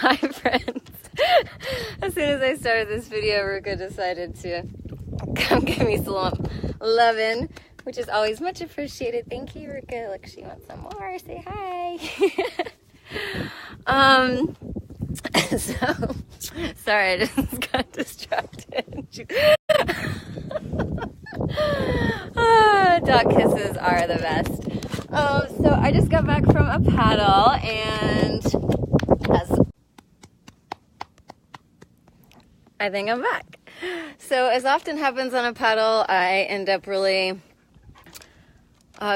Hi friends. As soon as I started this video, Ruka decided to come give me some lovin', which is always much appreciated. Thank you, Ruka. Look, she wants some more. Say hi. So sorry, I just got distracted. Dog kisses are the best. So I just got back from a paddle, and I think I'm back. So as often happens on a paddle, I end up really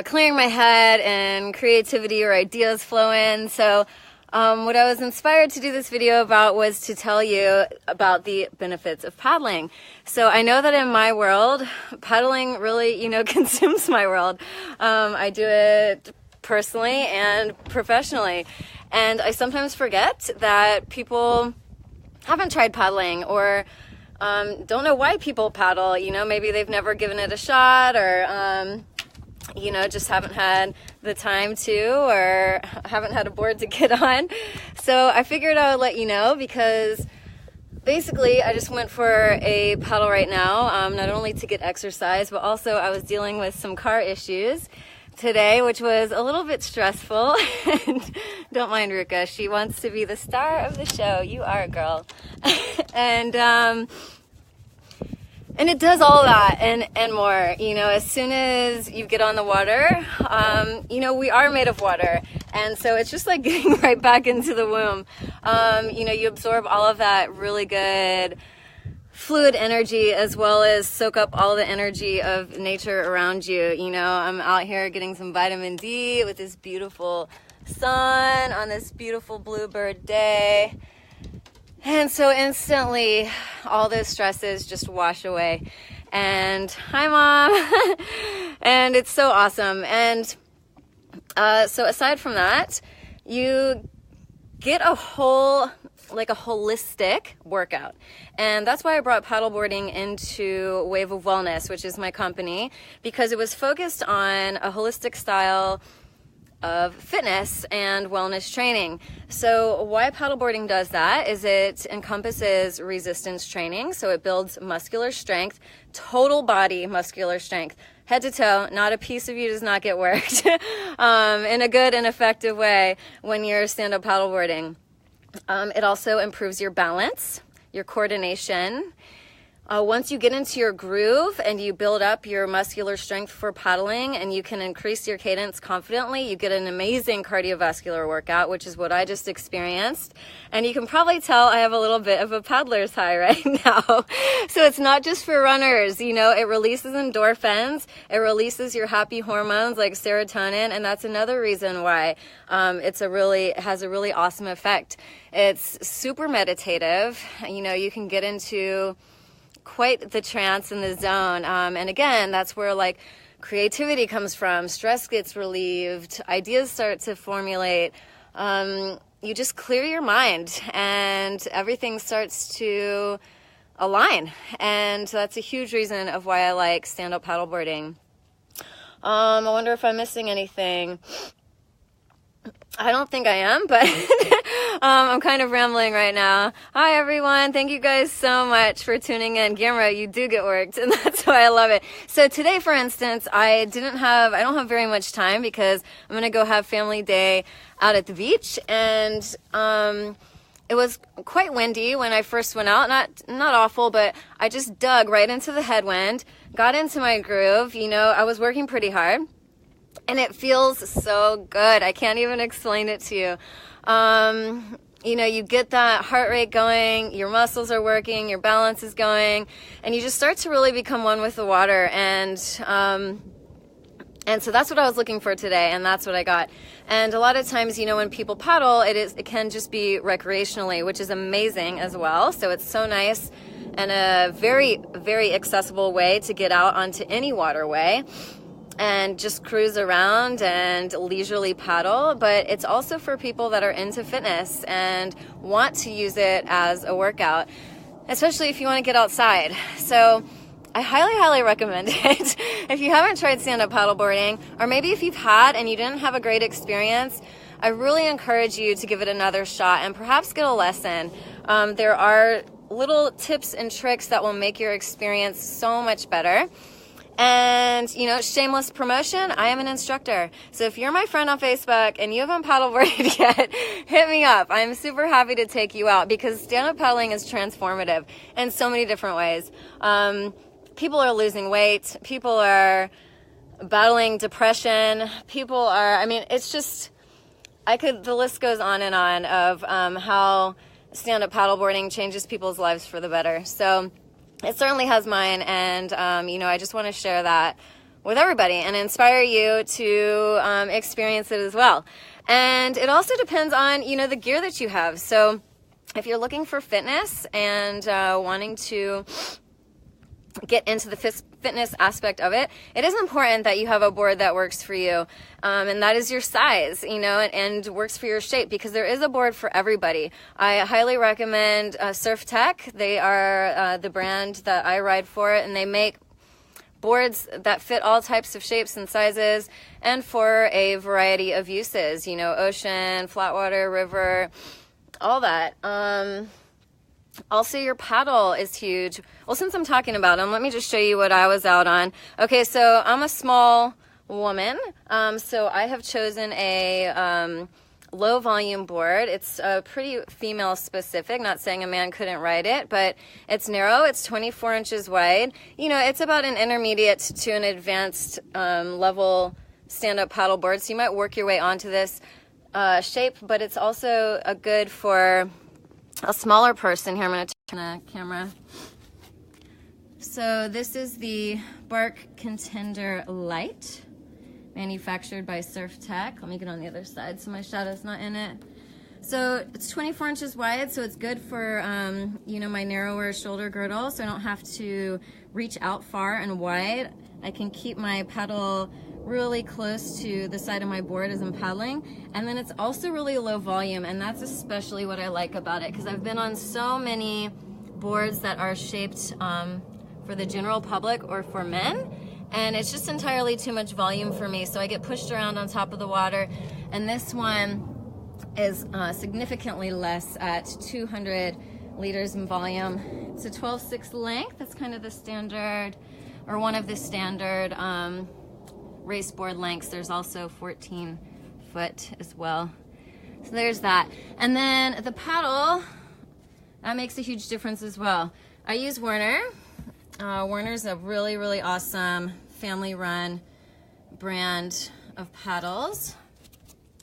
clearing my head and creativity or ideas flow in. So what I was inspired to do this video about was to tell you about the benefits of paddling. So I know that in my world, paddling really, consumes my world. I do it personally and professionally. And I sometimes forget that people haven't tried paddling or don't know why people paddle. Maybe they've never given it a shot, or just haven't had the time to, or haven't had a board to get on. So I figured I would let you know, because basically I just went for a paddle right now, not only to get exercise, but also I was dealing with some car issues today, which was a little bit stressful. And don't mind Ruka, she wants to be the star of the show. You are a girl. And it does all that and more. As soon as you get on the water, we are made of water. And so it's just like getting right back into the womb. You absorb all of that really good fluid energy, as well as soak up all the energy of nature around you. I'm out here getting some vitamin D with this beautiful sun on this beautiful bluebird day. And so instantly, all those stresses just wash away. And hi, Mom. And it's so awesome. And so aside from that, you get a holistic workout. And that's why I brought paddleboarding into Wave of Wellness, which is my company, because it was focused on a holistic style of fitness and wellness training. So why paddleboarding does that is it encompasses resistance training. So it builds muscular strength, total body muscular strength, head to toe. Not a piece of you does not get worked in a good and effective way when you're stand-up paddleboarding. It also improves your balance, your coordination. Once you get into your groove and you build up your muscular strength for paddling, and you can increase your cadence confidently, you get an amazing cardiovascular workout, which is what I just experienced. And you can probably tell I have a little bit of a paddler's high right now. So it's not just for runners. It releases endorphins. It releases your happy hormones like serotonin. And that's another reason why it has a really awesome effect. It's super meditative. You can get into quite the trance in the zone. And again, that's where creativity comes from. Stress gets relieved. Ideas start to formulate. You just clear your mind and everything starts to align. And that's a huge reason of why I like stand-up paddleboarding. I wonder if I'm missing anything. I don't think I am, but I'm kind of rambling right now. Hi, everyone. Thank you guys so much for tuning in. Gamera, you do get worked, and that's why I love it. So today, for instance, I don't have very much time because I'm going to go have family day out at the beach, and it was quite windy when I first went out. Not awful, but I just dug right into the headwind, got into my groove. I was working pretty hard. And it feels so good. I can't even explain it to you. You get that heart rate going, your muscles are working, your balance is going, and you just start to really become one with the water. And so that's what I was looking for today, and that's what I got. And a lot of times, when people paddle, it can just be recreationally, which is amazing as well. So it's so nice and a very, very accessible way to get out onto any waterway and just cruise around and leisurely paddle. But it's also for people that are into fitness and want to use it as a workout, especially if you want to get outside. So I highly, highly recommend it. If you haven't tried stand-up paddleboarding, or maybe if you've had and you didn't have a great experience, I really encourage you to give it another shot and perhaps get a lesson. There are little tips and tricks that will make your experience so much better. And, you know, shameless promotion, I am an instructor. So if you're my friend on Facebook and you haven't paddleboarded yet, hit me up. I'm super happy to take you out because stand-up paddling is transformative in so many different ways. People are losing weight. People are battling depression. People are, I mean, it's just, the list goes on and on of how stand-up paddleboarding changes people's lives for the better. So it certainly has mine, and you know, I just want to share that with everybody and inspire you to experience it as well. And it also depends on, you know, the gear that you have. So if you're looking for fitness and wanting to get into the fitness aspect of it, it is important that you have a board that works for you, and that is your size, you know, and works for your shape, because there is a board for everybody. I highly recommend Surf Tech. They are the brand that I ride for, and they make boards that fit all types of shapes and sizes and for a variety of uses, you know, ocean, flat water, river, all that. Also, your paddle is huge. Well, since I'm talking about them, let me just show you what I was out on. Okay, so I'm a small woman, so I have chosen a low volume board. It's pretty female specific, not saying a man couldn't ride it, but it's narrow, it's 24 inches wide. You know, it's about an intermediate to an advanced level stand-up paddle board, so you might work your way onto this shape, but it's also a good for a smaller person. Here, I'm going to turn the camera. So this is the Bark Contender Light, manufactured by Surf Tech. Let me get on the other side so my shadow's not in it. So it's 24 inches wide, so it's good for, you know, my narrower shoulder girdle, so I don't have to reach out far and wide. I can keep my paddle really close to the side of my board as I'm paddling. And then it's also really low volume, and that's especially what I like about it, because I've been on so many boards that are shaped for the general public or for men, and it's just entirely too much volume for me, so I get pushed around on top of the water. And this one is significantly less at 200 liters in volume. It's a 12/6 length. That's kind of the standard, or one of the standard race board lengths. There's also 14 foot as well. So there's that. And then the paddle, that makes a huge difference as well. I use Werner. Werner's a really, really awesome family-run brand of paddles.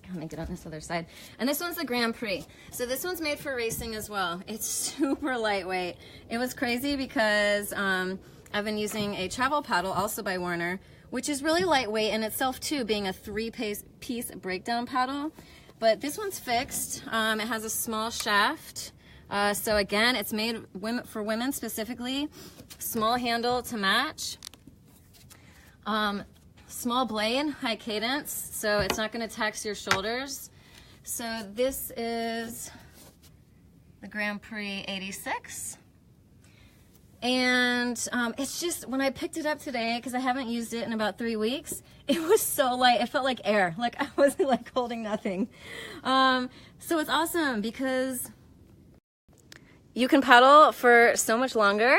Let me get on this other side. And this one's the Grand Prix. So this one's made for racing as well. It's super lightweight. It was crazy because I've been using a travel paddle, also by Werner, which is really lightweight in itself too, being a 3-piece breakdown paddle. But this one's fixed. It has a small shaft. So again, it's made for women specifically. Small handle to match. Small blade, high cadence, so it's not going to tax your shoulders. So this is the Grand Prix 86. And it's just, when I picked it up today, because I haven't used it in about 3 weeks, it was so light. It felt like air. Like I wasn't like holding nothing. So it's awesome because you can paddle for so much longer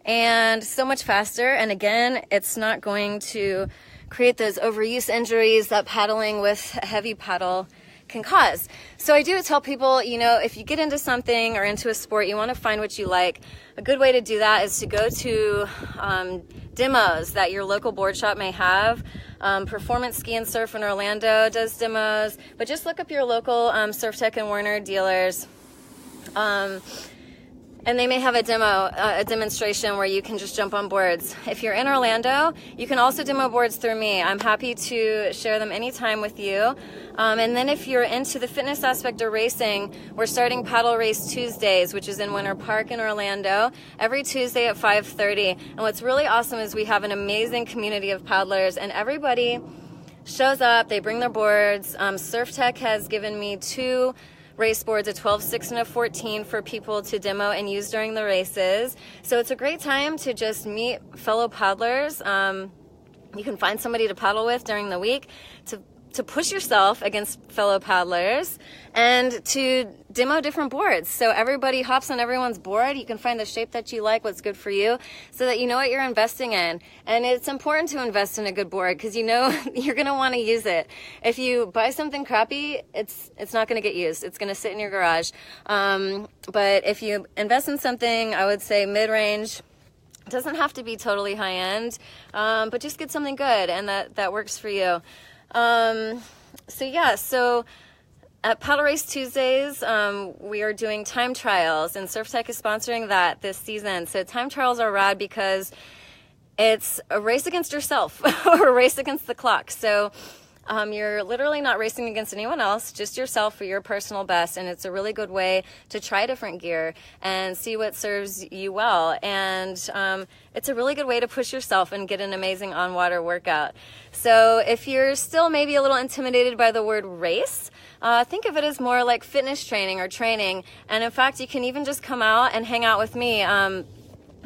and so much faster. And again, it's not going to create those overuse injuries that paddling with a heavy paddle can cause. So I do tell people, you know, if you get into something or into a sport, you want to find what you like. A good way to do that is to go to demos that your local board shop may have. Performance Ski and Surf in Orlando does demos, but just look up your local Surf Tech and Werner dealers. And they may have a demo, a demonstration where you can just jump on boards. If you're in Orlando, you can also demo boards through me. I'm happy to share them anytime with you. And then if you're into the fitness aspect or racing, we're starting Paddle Race Tuesdays, which is in Winter Park in Orlando, every Tuesday at 5:30. And what's really awesome is we have an amazing community of paddlers, and everybody shows up, they bring their boards. Surf Tech has given me 2 race boards, a 12/6 and a 14 for people to demo and use during the races. So it's a great time to just meet fellow paddlers. You can find somebody to paddle with during the week, to to push yourself against fellow paddlers and to demo different boards. So everybody hops on everyone's board. You can find the shape that you like, what's good for you, so that you know what you're investing in. And it's important to invest in a good board because you know you're going to want to use it. If you buy something crappy, it's not going to get used. It's going to sit in your garage. But if you invest in something, I would say mid-range. It doesn't have to be totally high-end, but just get something good and that works for you. So at Paddle Race Tuesdays, we are doing time trials, and Surf Tech is sponsoring that this season. So time trials are rad because it's a race against yourself or a race against the clock. So you're literally not racing against anyone else, just yourself for your personal best. And it's a really good way to try different gear and see what serves you well. And it's a really good way to push yourself and get an amazing on-water workout. So if you're still maybe a little intimidated by the word race, think of it as more like fitness training or training. And in fact, you can even just come out and hang out with me.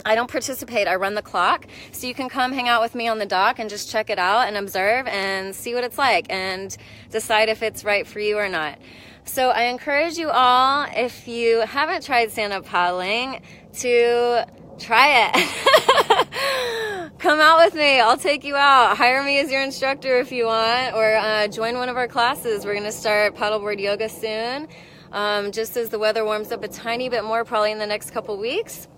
I don't participate, I run the clock, so you can come hang out with me on the dock and just check it out and observe and see what it's like and decide if it's right for you or not. So I encourage you all, if you haven't tried stand-up paddling, to try it. Come out with me, I'll take you out. Hire me as your instructor if you want, or join one of our classes. We're going to start paddleboard yoga soon, just as the weather warms up a tiny bit more, probably in the next couple weeks.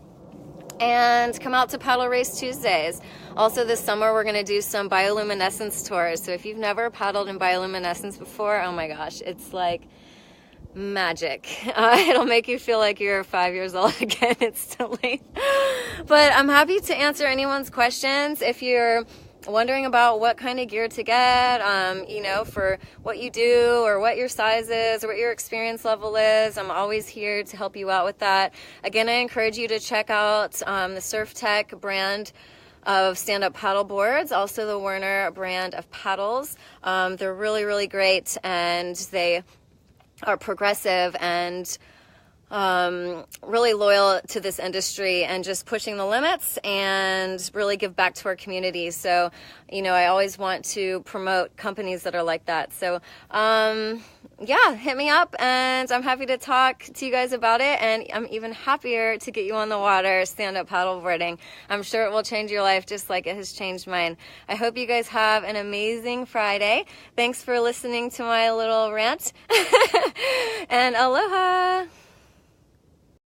And come out to Paddle Race Tuesdays. Also this summer we're going to do some bioluminescence tours. So if you've never paddled in bioluminescence before, oh my gosh, it's like magic. It'll make you feel like you're 5 years old again instantly. But I'm happy to answer anyone's questions. If you're wondering about what kind of gear to get, for what you do or what your size is or what your experience level is, I'm always here to help you out with that. Again, I encourage you to check out the Surf Tech brand of stand-up paddle boards, also the Werner brand of paddles. They're really, really great, and they are progressive and really loyal to this industry and just pushing the limits and really give back to our community. So, I always want to promote companies that are like that. So, hit me up and I'm happy to talk to you guys about it. And I'm even happier to get you on the water, stand-up paddleboarding. I'm sure it will change your life just like it has changed mine. I hope you guys have an amazing Friday. Thanks for listening to my little rant. And aloha!